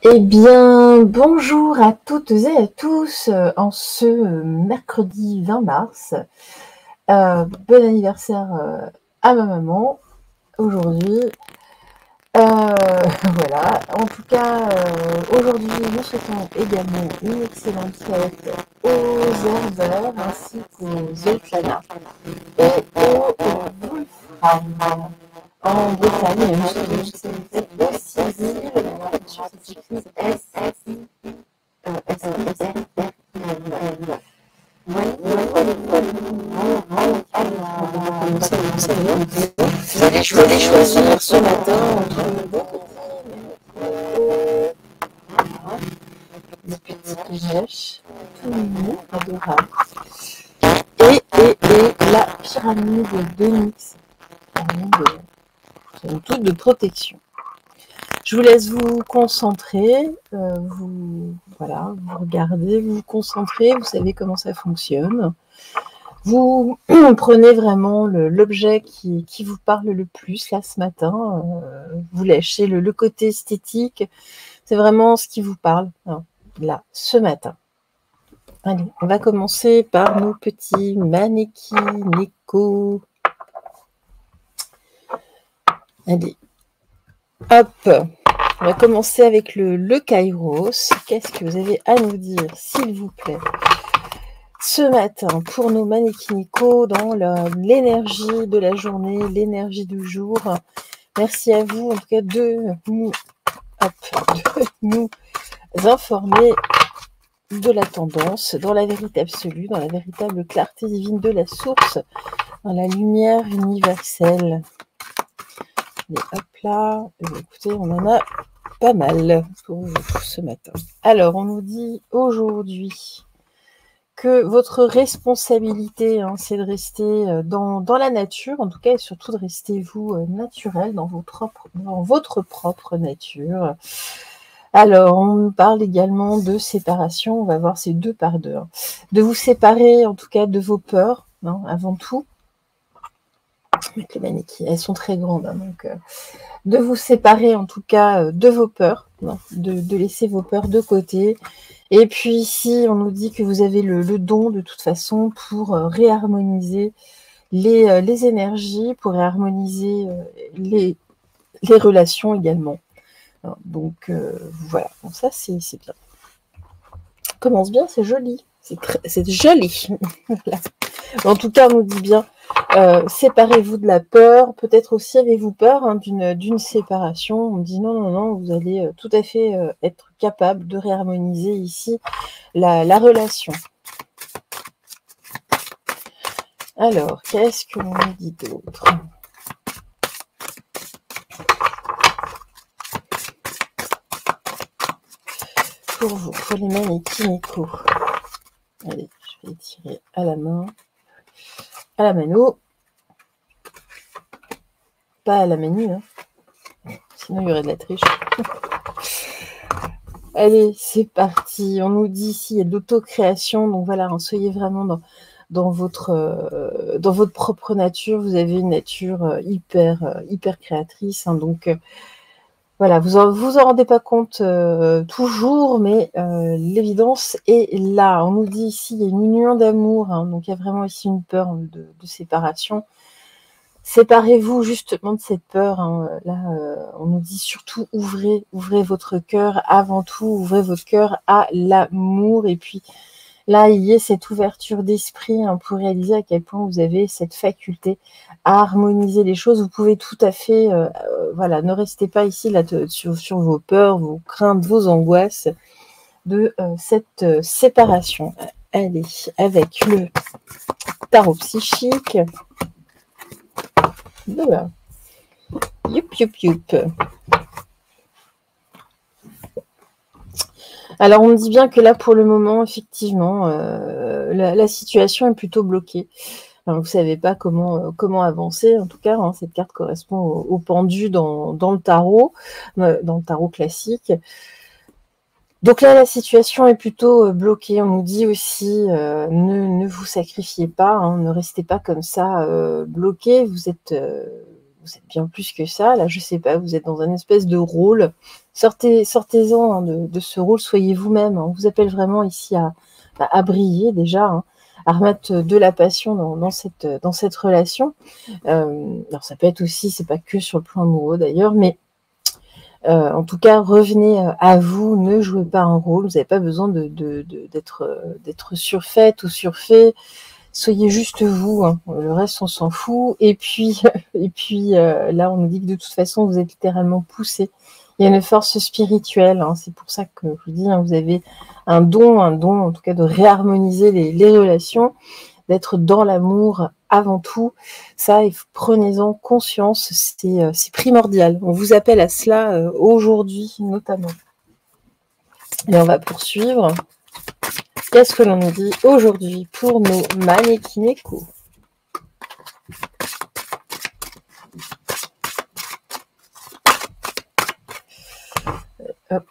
Eh bien, bonjour à toutes et à tous en ce mercredi 20 mars. Bon anniversaire à ma maman aujourd'hui. Voilà, en tout cas, aujourd'hui, nous souhaitons également une excellente fête aux herbeurs ainsi qu'aux Olplana et aux Wolfram en Bretagne. Nous sommes peut-être aussi sur cette écrit vous allez choisir ce matin entre des petites gèches tout mignons, adorables, et la pyramide d'Onyx, une toute de protection. Je vous laisse vous concentrer, vous regardez, vous vous concentrez, vous savez comment ça fonctionne. Vous prenez vraiment l'objet qui vous parle le plus là ce matin. Vous lâchez le côté esthétique. C'est vraiment ce qui vous parle là ce matin. Allez, on va commencer par nos petits mannequins éco. Allez, hop. On va commencer avec le Kairos. Qu'est-ce que vous avez à nous dire, s'il vous plaît, ce matin pour nos mannequinicaux dans l'énergie de la journée, l'énergie du jour? Merci à vous, en tout cas, de nous informer de la tendance, dans la vérité absolue, dans la véritable clarté divine de la source, dans la lumière universelle. Et hop là, écoutez, on en a pas mal pour vous ce matin. Alors, on nous dit aujourd'hui que votre responsabilité, c'est de rester dans la nature, en tout cas, et surtout de rester vous naturel dans votre propre nature. Alors, on nous parle également de séparation. On va voir ces 2 par 2. De vous séparer, en tout cas, de vos peurs, avant tout. Avec les mannequins, elles sont très grandes, donc de vous séparer, en tout cas, de vos peurs, de laisser vos peurs de côté. Et puis ici, on nous dit que vous avez le don, de toute façon, pour réharmoniser les énergies, pour réharmoniser les relations également. Donc, voilà. Donc ça, c'est bien. Ça commence bien, c'est joli. C'est joli. Voilà. En tout cas, on nous dit bien, séparez-vous de la peur. Peut-être aussi avez-vous peur d'une séparation. On dit non, vous allez tout à fait être capable de réharmoniser ici la relation. Alors, qu'est-ce que l'on nous dit d'autre ? Pour vous, pour les mannequins éco. Allez, je vais tirer à la main, à la mano. Pas à la manu, sinon il y aurait de la triche. Allez, c'est parti. On nous dit ici, il y a de l'autocréation. Donc voilà, soyez vraiment dans votre propre nature. Vous avez une nature hyper créatrice. Donc voilà, vous en rendez pas compte toujours, mais l'évidence est là. On nous dit ici, il y a une union d'amour. Donc il y a vraiment ici une peur de séparation. Séparez-vous justement de cette peur. Là, on nous dit surtout ouvrez votre cœur avant tout, ouvrez votre cœur à l'amour. Et puis là, il y a cette ouverture d'esprit pour réaliser à quel point vous avez cette faculté à harmoniser les choses. Vous pouvez tout à fait, ne restez pas ici là sur vos peurs, vos craintes, vos angoisses de cette séparation. Allez, avec le tarot psychique. Voilà. Youp. Alors, on me dit bien que là, pour le moment, effectivement, la situation est plutôt bloquée. Alors, vous ne savez pas comment avancer. En tout cas, cette carte correspond au pendu dans le tarot classique. Donc là, la situation est plutôt bloquée. On nous dit aussi, ne vous sacrifiez pas, ne restez pas comme ça bloqué. Vous êtes vous êtes bien plus que ça. Là, je sais pas, vous êtes dans un espèce de rôle. Sortez-en hein, de ce rôle, soyez vous-même. Hein. On vous appelle vraiment ici à briller déjà, hein, à remettre de la passion dans cette relation. Alors ça peut être aussi, c'est pas que sur le plan amoureux d'ailleurs, mais en tout cas, revenez à vous, ne jouez pas un rôle, vous n'avez pas besoin d'être surfaite ou surfait. Soyez juste vous, hein. Le reste on s'en fout. Et puis, là on nous dit que de toute façon vous êtes littéralement poussé. Il y a une force spirituelle, hein. C'est pour ça que je vous dis, hein, vous avez un don en tout cas de réharmoniser les relations, d'être dans l'amour avant tout. Ça, prenez-en conscience, c'est primordial. On vous appelle à cela aujourd'hui notamment. Et on va poursuivre. Qu'est-ce que l'on nous dit aujourd'hui pour nos Manekineko? Hop.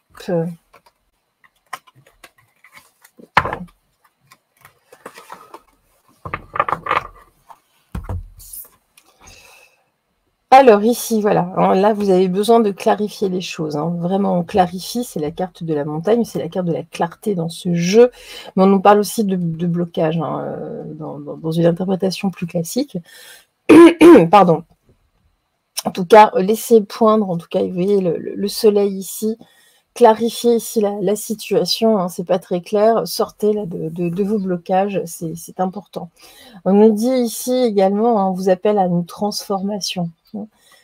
Alors ici, voilà, là vous avez besoin de clarifier les choses, hein. Vraiment on clarifie, c'est la carte de la montagne, c'est la carte de la clarté dans ce jeu, mais on nous parle aussi de blocage, hein, dans une interprétation plus classique. Pardon. En tout cas, laissez poindre, en tout cas, vous voyez le soleil ici, clarifiez ici la situation, hein, c'est pas très clair, sortez là de vos blocages, c'est important. On nous dit ici également, hein, on vous appelle à une transformation.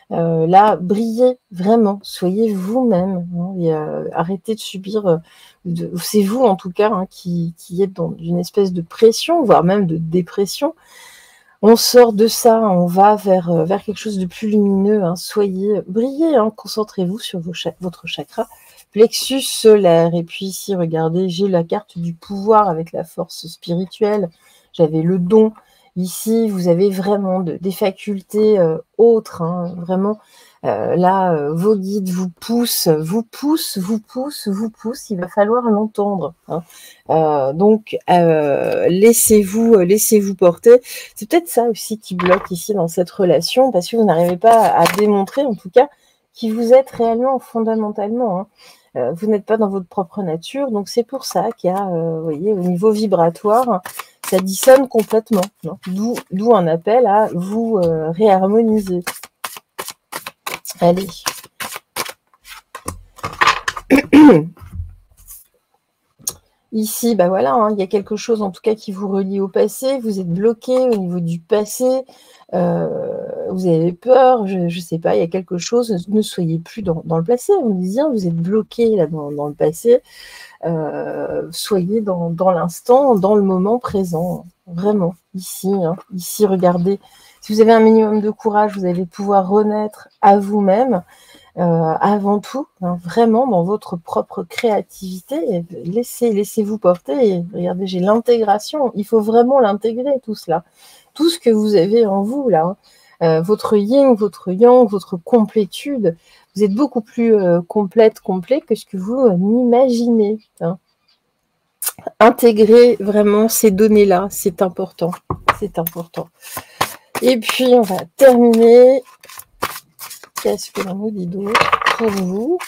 Là, brillez vraiment, soyez vous-même, hein, et arrêtez de subir, c'est vous en tout cas, hein, qui êtes dans une espèce de pression, voire même de dépression. On sort de ça, on va vers quelque chose de plus lumineux, hein, soyez, brillez, hein, concentrez-vous sur votre chakra, plexus solaire, et puis ici, regardez, j'ai la carte du pouvoir avec la force spirituelle, j'avais le don. Ici, vous avez vraiment des facultés autres, hein, vraiment. Là, vos guides vous poussent. Il va falloir l'entendre. Hein. Donc, laissez-vous porter. C'est peut-être ça aussi qui bloque ici dans cette relation, parce que vous n'arrivez pas à démontrer, en tout cas, qui vous êtes réellement, fondamentalement. Hein. Vous n'êtes pas dans votre propre nature, donc c'est pour ça qu'il y a, vous voyez, au niveau vibratoire, ça dissonne complètement. D'où un appel à vous réharmoniser. Allez. Ici, bah voilà, hein, il y a quelque chose en tout cas qui vous relie au passé. Vous êtes bloqué au niveau du passé. Vous avez peur, je ne sais pas, il y a quelque chose. Ne soyez plus dans le passé. On dit, vous êtes bloqué là dans le passé. Soyez dans l'instant, dans le moment présent. Vraiment, ici, hein, ici, regardez. Si vous avez un minimum de courage, vous allez pouvoir renaître à vous-même. Avant tout, hein, vraiment dans votre propre créativité, laissez-vous porter. Et regardez, j'ai l'intégration. Il faut vraiment l'intégrer, tout cela. Tout ce que vous avez en vous, là. Hein. Votre yin, votre yang, votre complétude. Vous êtes beaucoup plus complet que ce que vous n'imaginez. Hein. Intégrer vraiment ces données-là, c'est important. C'est important. Et puis, on va terminer. Qu'est-ce que l'on nous dit d'autre pour vous?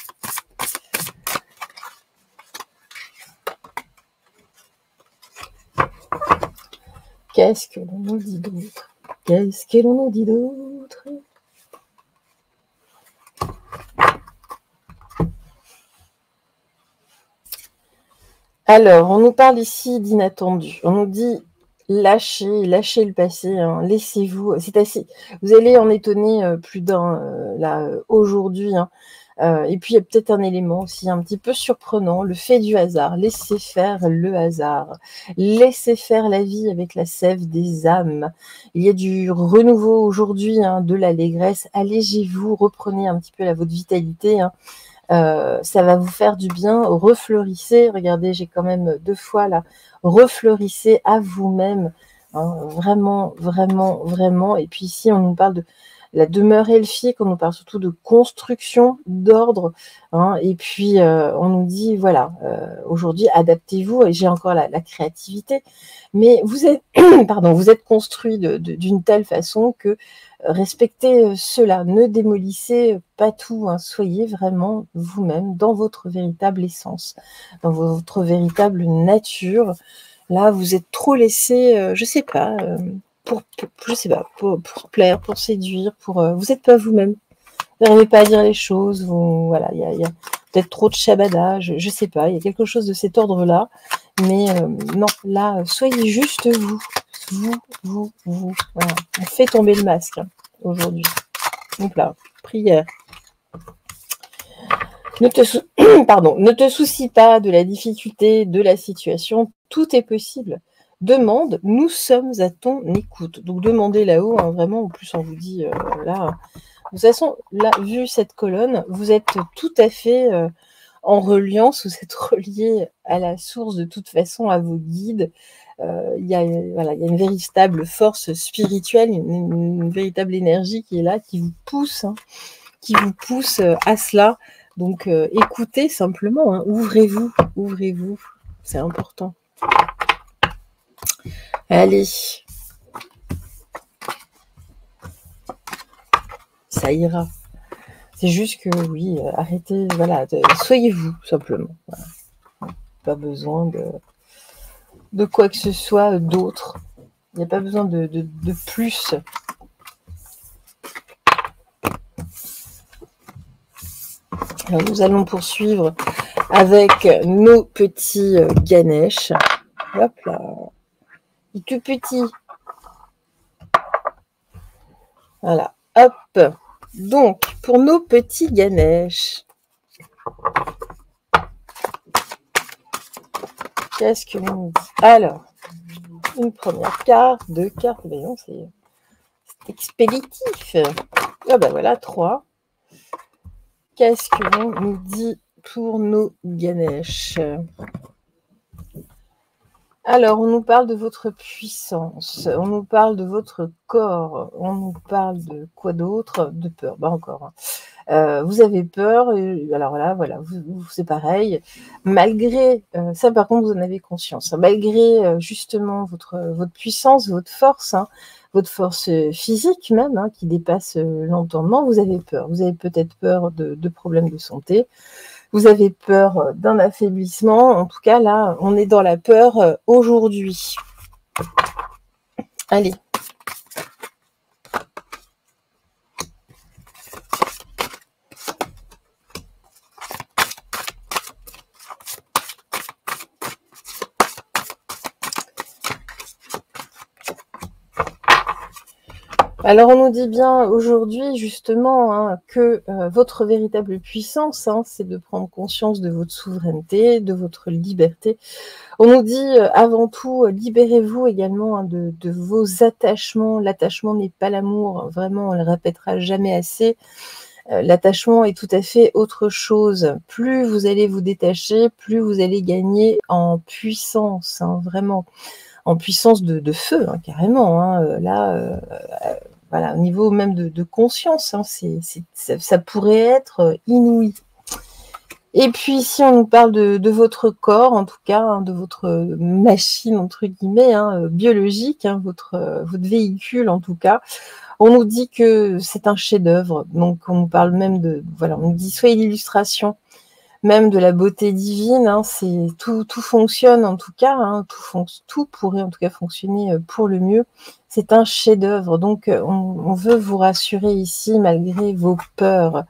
Qu'est-ce que l'on nous dit d'autre? Qu'est-ce que l'on nous dit d'autre? Alors, on nous parle ici d'inattendu. On nous dit lâchez le passé, hein, laissez-vous, c'est assez. Vous allez en étonner plus d'un là aujourd'hui. Hein. Et puis il y a peut-être un élément aussi un petit peu surprenant, le fait du hasard. Laissez faire le hasard, laissez faire la vie avec la sève des âmes. Il y a du renouveau aujourd'hui, hein, de l'allégresse. Allégez-vous, reprenez un petit peu votre vitalité. Hein. Ça va vous faire du bien, refleurissez, regardez, j'ai quand même 2 fois là, refleurissez à vous-même, hein, vraiment, vraiment, vraiment, et puis ici on nous parle la demeure elfique, on nous parle surtout de construction, d'ordre, hein, et puis on nous dit, voilà, aujourd'hui, adaptez-vous, et j'ai encore la créativité, mais vous êtes, pardon, vous êtes construit d'une telle façon que respectez cela, ne démolissez pas tout, hein, soyez vraiment vous-même dans votre véritable essence, dans votre véritable nature. Là, vous êtes trop laissé, je sais pas, je sais pas, pour plaire, pour séduire, vous n'êtes pas vous-même. Vous n'arrivez pas à dire les choses, voilà, il y a peut-être trop de chabadage, je sais pas, il y a quelque chose de cet ordre-là, mais non, là, soyez juste vous, voilà. On fait tomber le masque, hein, aujourd'hui. Donc là, prière. Ne te soucie pas de la difficulté de la situation, tout est possible. Demande, nous sommes à ton écoute. Donc demandez là-haut, hein, vraiment, en plus on vous dit, là, de toute façon, là, vu cette colonne, vous êtes tout à fait en reliance, vous êtes relié à la source de toute façon, à vos guides. Il y a une véritable force spirituelle, une véritable énergie qui est là, qui vous pousse, hein, à cela. Donc, écoutez simplement, hein, ouvrez-vous, c'est important. Allez. Ça ira. C'est juste que, oui, arrêtez, voilà, soyez vous, simplement. Voilà. Pas besoin de quoi que ce soit d'autre. Il n'y a pas besoin de plus. Alors, nous allons poursuivre avec nos petits Ganesh. Hop là. Il est tout petit. Voilà. Hop. Donc, pour nos petits Ganesh, qu'est-ce que l'on dit? Alors, une première carte, deux cartes, mais non, c'est expéditif. Ah ben voilà, 3. Qu'est-ce que l'on nous dit pour nos Ganesh? Alors, on nous parle de votre puissance, on nous parle de votre corps, on nous parle de quoi d'autre? De peur, bah encore. Hein. Vous avez peur, alors là, voilà, c'est pareil. Malgré, ça par contre, vous en avez conscience, hein, malgré justement votre puissance, votre force, hein, votre force physique même, hein, qui dépasse l'entendement, vous avez peur. Vous avez peut-être peur de problèmes de santé. Vous avez peur d'un affaiblissement. En tout cas, là, on est dans la peur aujourd'hui. Allez. Alors, on nous dit bien aujourd'hui, justement, hein, que votre véritable puissance, hein, c'est de prendre conscience de votre souveraineté, de votre liberté. On nous dit, avant tout, libérez-vous également, hein, de vos attachements. L'attachement n'est pas l'amour, hein, vraiment, on le répétera jamais assez. L'attachement est tout à fait autre chose. Plus vous allez vous détacher, plus vous allez gagner en puissance, hein, vraiment. En puissance de feu, hein, carrément. Hein, là, voilà, au niveau même de conscience, hein, ça pourrait être inouï. Et puis, si on nous parle de votre corps, en tout cas, hein, de votre machine, entre guillemets, hein, biologique, hein, votre véhicule, en tout cas, on nous dit que c'est un chef-d'œuvre. Donc, on nous parle même voilà, on nous dit soyez l'illustration même de la beauté divine, hein, tout fonctionne en tout cas, hein, tout pourrait en tout cas fonctionner pour le mieux. C'est un chef-d'œuvre, donc on veut vous rassurer ici malgré vos peurs.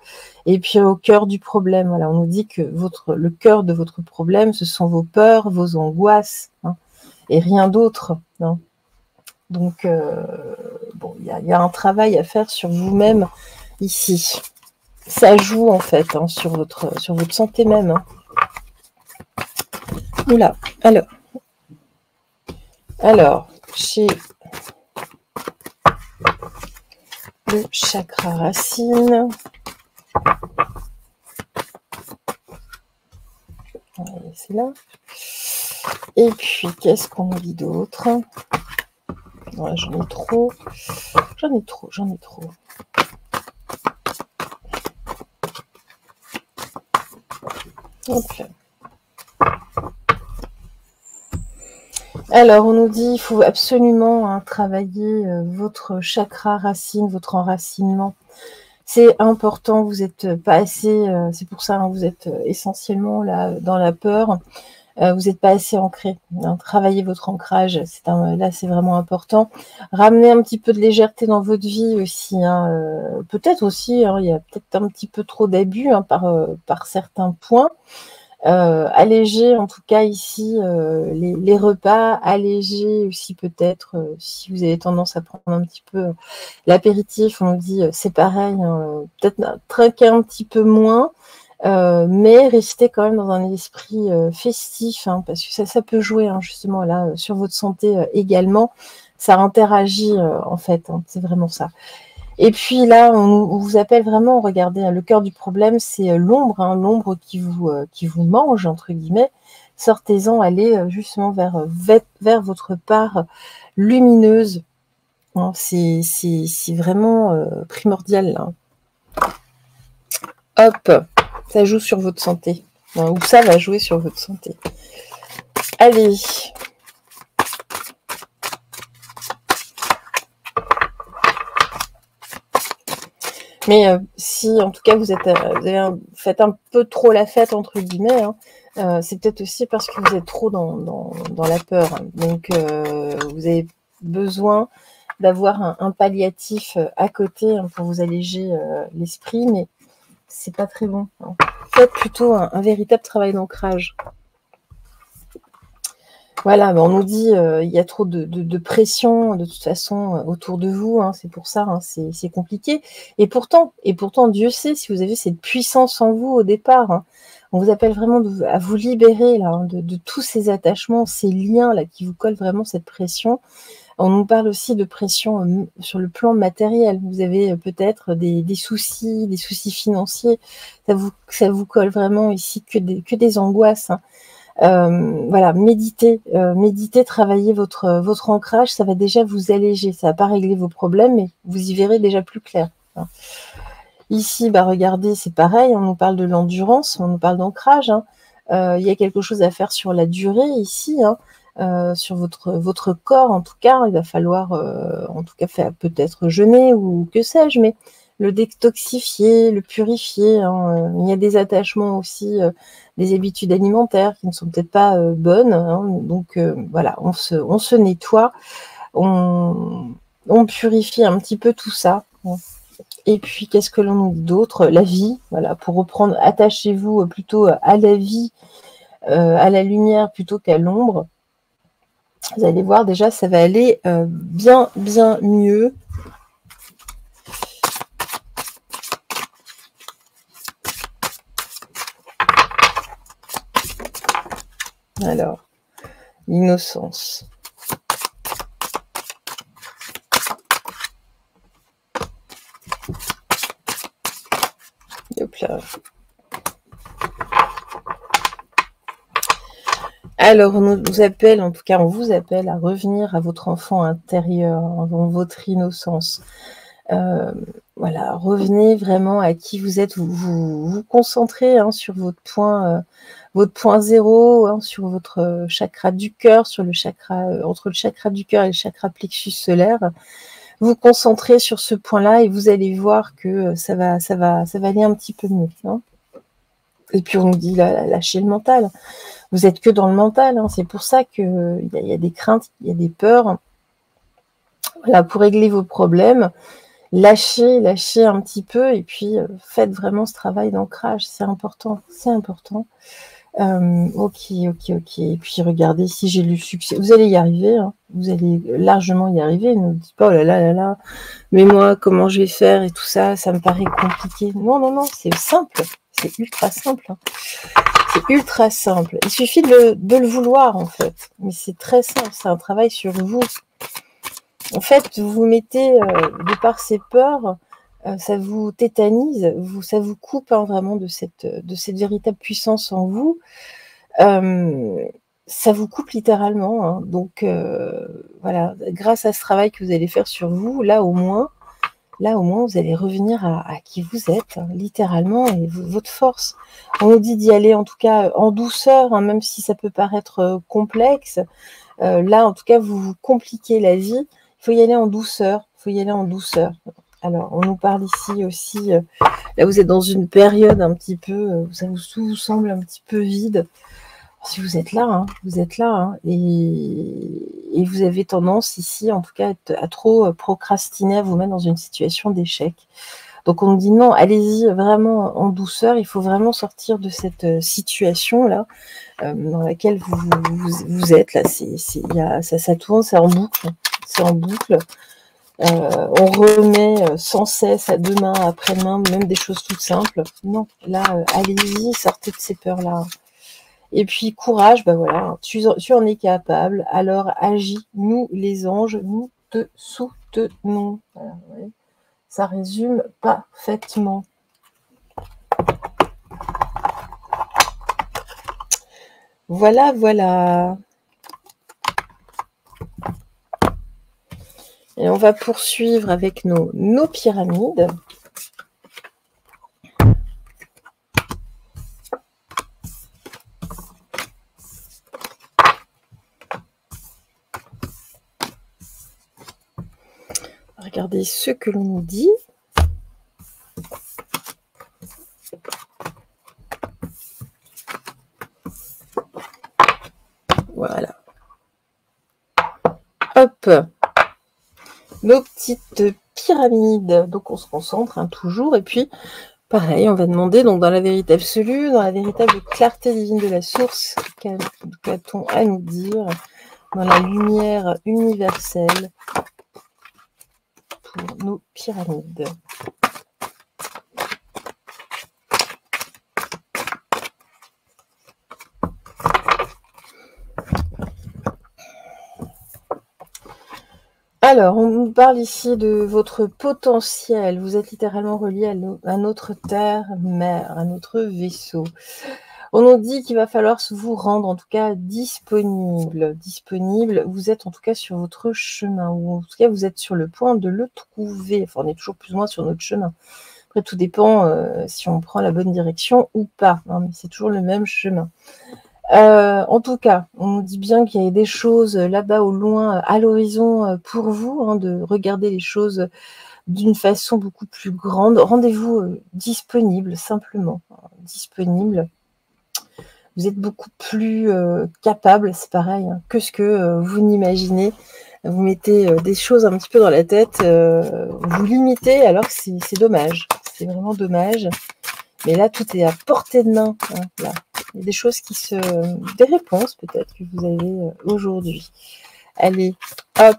Et puis au cœur du problème, voilà, on nous dit que le cœur de votre problème, ce sont vos peurs, vos angoisses, hein, et rien d'autre. Hein. Donc bon, il y a un travail à faire sur vous-même ici. Ça joue en fait, hein, sur votre santé même. Hein. Oula, alors, chez le chakra racine, on va laisser là. Et puis, qu'est-ce qu'on nous dit d'autre? Ouais, j'en ai trop. Hop là. Alors, on nous dit il faut absolument travailler votre chakra racine, votre enracinement. C'est important, vous n'êtes pas assez, c'est pour ça, vous êtes essentiellement là dans la peur, vous n'êtes pas assez ancré. Travaillez votre ancrage, là c'est vraiment important. Ramenez un petit peu de légèreté dans votre vie aussi. Peut-être aussi, il y a peut-être un petit peu trop d'abus par certains points. Alléger en tout cas ici les repas, alléger aussi peut-être si vous avez tendance à prendre un petit peu l'apéritif, on nous dit c'est pareil, peut-être trinquer un petit peu moins, mais rester quand même dans un esprit festif, parce que ça peut jouer justement là sur votre santé également, ça interagit en fait, c'est vraiment ça. Et puis là, on vous appelle vraiment, regardez, le cœur du problème, c'est l'ombre, l'ombre qui vous mange, entre guillemets. Sortez-en, allez justement vers votre part lumineuse. C'est vraiment primordial, là. Hop, ça joue sur votre santé. Ou ça va jouer sur votre santé. Allez. Mais si, en tout cas, vous faites un peu trop la fête, entre guillemets, c'est peut-être aussi parce que vous êtes trop dans la peur. Donc, vous avez besoin d'avoir un palliatif à côté pour vous alléger l'esprit, mais c'est pas très bon. Faites plutôt un véritable travail d'ancrage. Voilà, on nous dit il y a trop de pression de toute façon autour de vous, c'est pour ça, c'est compliqué. Et pourtant, Dieu sait si vous avez cette puissance en vous au départ. On vous appelle vraiment à vous libérer là, de tous ces attachements, ces liens là qui vous collent vraiment cette pression. On nous parle aussi de pression sur le plan matériel. Vous avez peut-être des soucis financiers. Ça vous colle vraiment ici que des angoisses. Voilà, méditez, travaillez votre ancrage, ça va déjà vous alléger. Ça va pas régler vos problèmes, mais vous y verrez déjà plus clair. Ici, regardez, c'est pareil, on nous parle de l'endurance, on nous parle d'ancrage. Il y a quelque chose à faire sur la durée ici, sur votre corps en tout cas. Il va falloir en tout cas peut-être jeûner ou que sais-je, mais le détoxifier, le purifier. Il y a des attachements aussi, des habitudes alimentaires qui ne sont peut-être pas bonnes. Donc voilà, on se nettoie, on purifie un petit peu tout ça. Et puis, qu'est-ce que l'on nous dit d'autre? La vie, voilà, pour reprendre, attachez-vous plutôt à la vie, à la lumière plutôt qu'à l'ombre. Vous allez voir, déjà, ça va aller bien mieux. Alors, l'innocence. Hop là. Alors, on vous appelle à revenir à votre enfant intérieur, dans votre innocence. Voilà, revenez vraiment à qui vous êtes, vous concentrez sur votre point zéro, sur votre chakra du cœur, sur le chakra, entre le chakra du cœur et le chakra plexus solaire. Vous concentrez sur ce point-là et vous allez voir que ça va aller un petit peu mieux. Et puis on nous dit lâcher le mental. Vous êtes que dans le mental, c'est pour ça qu'il y a des craintes, il y a des peurs. Voilà, pour régler vos problèmes, lâchez un petit peu et puis faites vraiment ce travail d'ancrage, c'est important. Ok. Et puis regardez, si j'ai le succès, vous allez y arriver, vous allez largement y arriver. Ne dites pas, oh là là, mais moi, comment je vais faire et tout ça, ça me paraît compliqué. Non, c'est simple, c'est ultra simple. C'est ultra simple. Il suffit de le vouloir, en fait. Mais c'est très simple, c'est un travail sur vous. En fait, vous vous mettez, de par ces peurs, ça vous tétanise, ça vous coupe vraiment de cette véritable puissance en vous. Ça vous coupe littéralement. Donc, voilà, grâce à ce travail que vous allez faire sur vous, là, au moins, Là, au moins, vous allez revenir à qui vous êtes, hein, littéralement, et votre force. On nous dit d'y aller, en tout cas, en douceur, hein, même si ça peut paraître complexe. Là, en tout cas, vous vous compliquez la vie. Il faut y aller en douceur. Il faut y aller en douceur. Alors, on nous parle ici aussi, là, vous êtes dans une période un petit peu, ça vous semble un petit peu vide. Si vous êtes là, hein, vous êtes là, hein, et vous avez tendance ici, en tout cas, à trop procrastiner, à vous mettre dans une situation d'échec. Donc on nous dit non, allez-y vraiment en douceur, il faut vraiment sortir de cette situation-là dans laquelle vous êtes. Là, ça tourne, c'est en boucle. C'est en boucle. On remet sans cesse à demain, après-demain, même des choses toutes simples. Non, là, allez-y, sortez de ces peurs-là. Et puis, courage, ben voilà, tu en es capable, alors agis, nous, les anges, nous te soutenons. Voilà, ouais. Ça résume parfaitement. Voilà, voilà. Et on va poursuivre avec nos pyramides. Regardez ce que l'on nous dit. Voilà. Hop. Nos petites pyramides. Donc on se concentre hein, toujours. Et puis, pareil, on va demander donc dans la vérité absolue, dans la véritable clarté divine de la source, qu'a-t-on à nous dire dans la lumière universelle pour nos pyramides. Alors, on nous parle ici de votre potentiel. Vous êtes littéralement relié à notre terre-mère, à notre vaisseau. On nous dit qu'il va falloir vous rendre, en tout cas, disponible. Disponible, vous êtes en tout cas sur votre chemin, ou en tout cas, vous êtes sur le point de le trouver. Enfin, on est toujours plus ou moins sur notre chemin. Après, tout dépend si on prend la bonne direction ou pas. Hein, mais c'est toujours le même chemin. En tout cas, on nous dit bien qu'il y a des choses là-bas au loin, à l'horizon pour vous, hein, de regarder les choses d'une façon beaucoup plus grande. Rendez-vous disponible, simplement. Disponible. Vous êtes beaucoup plus capable, c'est pareil, hein, que ce que vous n'imaginez. Vous mettez des choses un petit peu dans la tête, vous limitez alors que c'est dommage. C'est vraiment dommage. Mais là, tout est à portée de main. Hein, là. Il y a des choses des réponses peut-être que vous avez aujourd'hui. Allez, hop.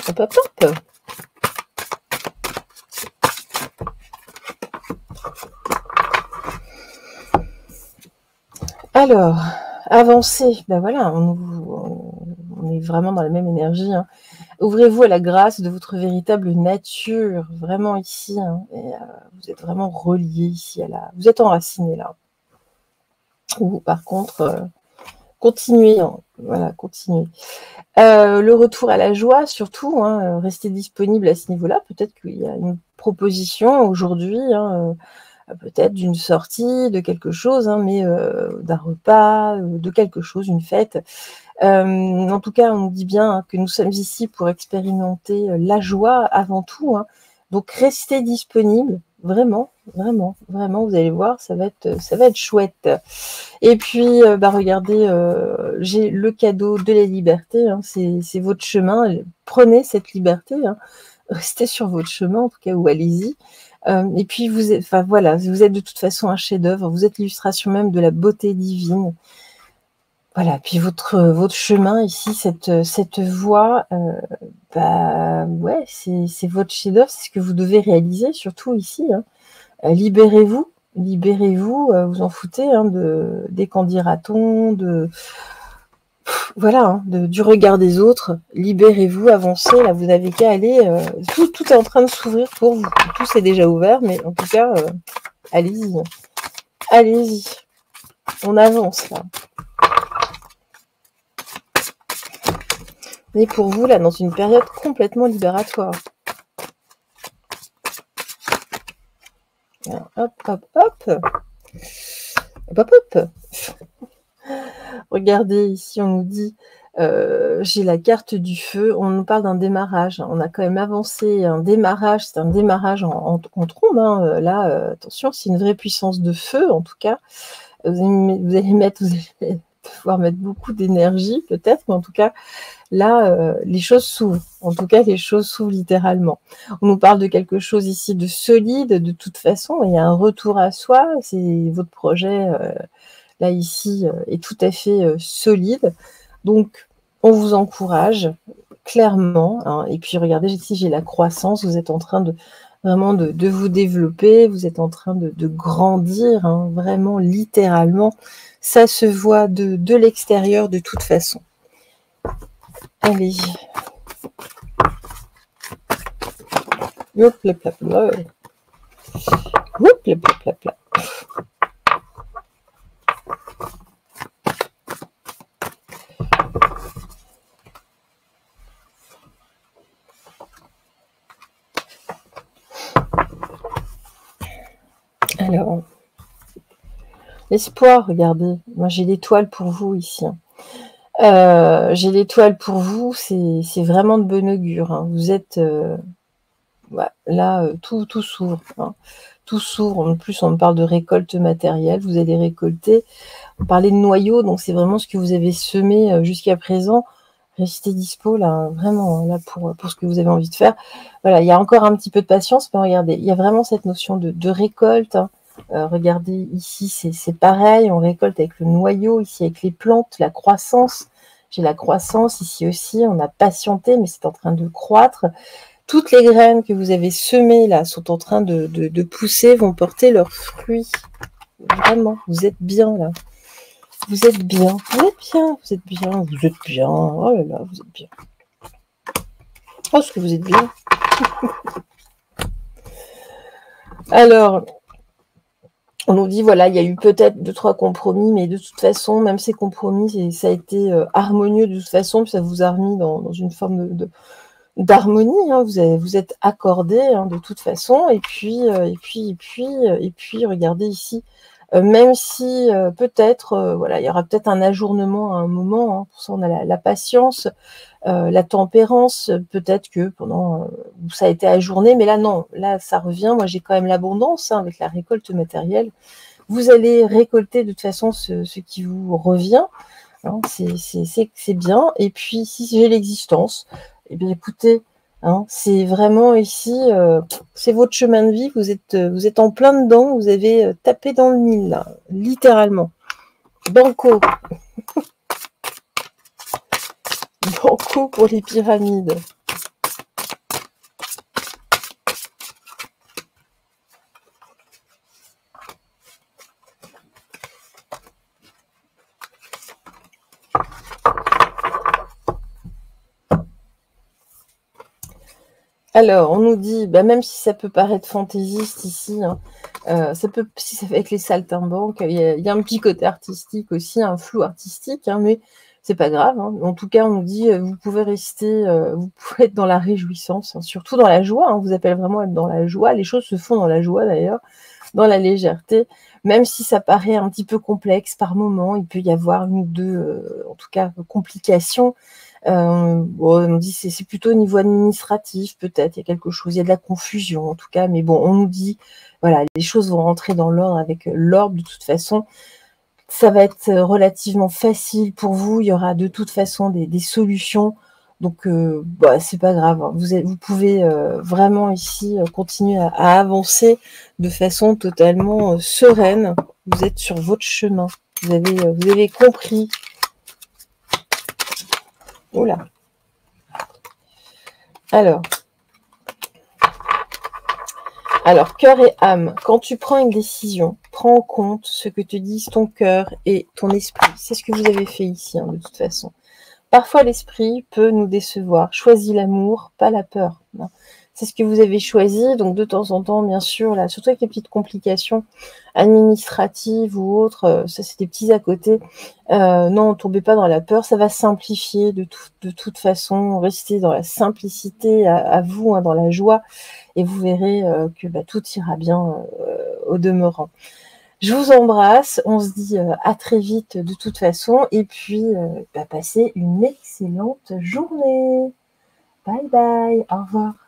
Hop, hop, hop. Alors, avancer. Ben voilà, on est vraiment dans la même énergie. Hein. Ouvrez-vous à la grâce de votre véritable nature, vraiment ici. Hein, et, vous êtes vraiment relié ici vous êtes enraciné là. Ou par contre, continuez. Hein, voilà, continuez. Le retour à la joie, surtout, hein, restez disponible à ce niveau-là. Peut-être qu'il y a une proposition aujourd'hui, hein, peut-être d'une sortie, de quelque chose, hein, mais d'un repas, de quelque chose, une fête. En tout cas, on dit bien hein, que nous sommes ici pour expérimenter la joie avant tout. Hein. Donc, restez disponible, vraiment, vraiment, vraiment. Vous allez voir, ça va être chouette. Et puis, regardez, j'ai le cadeau de la liberté. Hein, c'est votre chemin. Prenez cette liberté. Hein, restez sur votre chemin, en tout cas, ou allez-y. Et puis, vous êtes de toute façon un chef-d'œuvre. Vous êtes l'illustration même de la beauté divine. Voilà, puis votre chemin ici, cette voie, ouais, c'est votre chef-d'œuvre, c'est ce que vous devez réaliser, surtout ici. Hein. Libérez-vous, vous en foutez hein, des qu'en dira-t-on, voilà, hein, du regard des autres. Libérez-vous, avancez, là, vous n'avez qu'à aller. Tout est en train de s'ouvrir pour vous. Tout s'est déjà ouvert, mais en tout cas, allez-y. Allez-y. On avance là. Et pour vous, là, dans une période complètement libératoire. Alors, hop, hop, hop. Hop, hop, hop. Regardez, ici, on nous dit, j'ai la carte du feu. On nous parle d'un démarrage. On a quand même avancé. Un démarrage, c'est un démarrage en trombe. Hein. Là, attention, c'est une vraie puissance de feu, en tout cas. Vous allez devoir mettre beaucoup d'énergie, peut-être, mais en tout cas, là, les choses s'ouvrent. En tout cas, les choses s'ouvrent littéralement. On nous parle de quelque chose ici de solide, de toute façon. Il y a un retour à soi. C'est votre projet, là, ici, est tout à fait solide. Donc, on vous encourage, clairement. Hein. Et puis, regardez, ici, j'ai la croissance. Vous êtes en train de vraiment de vous développer. Vous êtes en train de grandir, hein, vraiment, littéralement. Ça se voit de l'extérieur de toute façon. Allez. Hop, hop, hop, hop. Hop, hop, hop, hop, hop. Alors, l'espoir, regardez. Moi, j'ai l'étoile pour vous ici. J'ai l'étoile pour vous, c'est vraiment de bon augure. Hein. Vous êtes... là, tout s'ouvre. Hein. Tout s'ouvre. En plus, on me parle de récolte matérielle. Vous allez récolter. On parlait de noyau, donc c'est vraiment ce que vous avez semé jusqu'à présent. Restez dispo, là, vraiment, là, pour ce que vous avez envie de faire. Voilà, il y a encore un petit peu de patience, mais regardez, il y a vraiment cette notion de récolte. Hein. Regardez, ici, c'est pareil, on récolte avec le noyau, ici avec les plantes, la croissance. J'ai la croissance, ici aussi, on a patienté, mais c'est en train de croître. Toutes les graines que vous avez semées, là, sont en train de pousser, vont porter leurs fruits. Vraiment, vous êtes bien, là. Vous êtes bien, vous êtes bien, vous êtes bien, vous êtes bien. Oh là là, vous êtes bien. Oh, ce que vous êtes bien. Alors, on nous dit, voilà, il y a eu peut-être 2-3 compromis, mais de toute façon, même ces compromis, ça a été harmonieux de toute façon, puis ça vous a remis dans une forme d'harmonie. Hein. Vous êtes accordés hein, de toute façon. Et puis, regardez ici. Même si peut-être, voilà, il y aura peut-être un ajournement à un moment. Hein. Pour ça, on a la patience, la tempérance. Peut-être que pendant ça a été ajourné, mais là non, là ça revient. Moi, j'ai quand même l'abondance hein, avec la récolte matérielle. Vous allez récolter de toute façon ce qui vous revient. Hein, c'est bien. Et puis, si j'ai l'existence, eh bien, écoutez. Hein, c'est vraiment ici, c'est votre chemin de vie, vous êtes en plein dedans, vous avez tapé dans le mille, là, littéralement. Banco. Banco pour les pyramides. Alors, on nous dit, bah, même si ça peut paraître fantaisiste ici, hein, si ça fait avec les saltimbanques, il y a un petit côté artistique aussi, un flou artistique, hein, mais c'est pas grave. Hein. En tout cas, on nous dit, vous pouvez rester, vous pouvez être dans la réjouissance, hein, surtout dans la joie. Hein, on vous appelle vraiment à être dans la joie. Les choses se font dans la joie d'ailleurs, dans la légèreté. Même si ça paraît un petit peu complexe par moment, il peut y avoir une ou deux, en tout cas, complications. On dit c'est plutôt au niveau administratif, peut-être, il y a quelque chose, il y a de la confusion en tout cas, mais bon, on nous dit, voilà, les choses vont rentrer dans l'ordre avec l'ordre de toute façon. Ça va être relativement facile pour vous, il y aura de toute façon des solutions, donc c'est pas grave, hein. Vous pouvez vraiment ici continuer à avancer de façon totalement sereine, vous êtes sur votre chemin, vous avez compris. Oula. Alors, cœur et âme, quand tu prends une décision, prends en compte ce que te disent ton cœur et ton esprit. C'est ce que vous avez fait ici, hein, de toute façon. Parfois, l'esprit peut nous décevoir. Choisis l'amour, pas la peur. Hein. c'est ce que vous avez choisi. Donc de temps en temps, bien sûr, là, surtout avec les petites complications administratives ou autres, ça c'est des petits à côté. Non, tombez pas dans la peur, ça va simplifier de toute façon. Restez dans la simplicité à vous, hein, dans la joie, et vous verrez que tout ira bien au demeurant. Je vous embrasse, on se dit à très vite de toute façon, et puis passez une excellente journée. Bye bye, au revoir.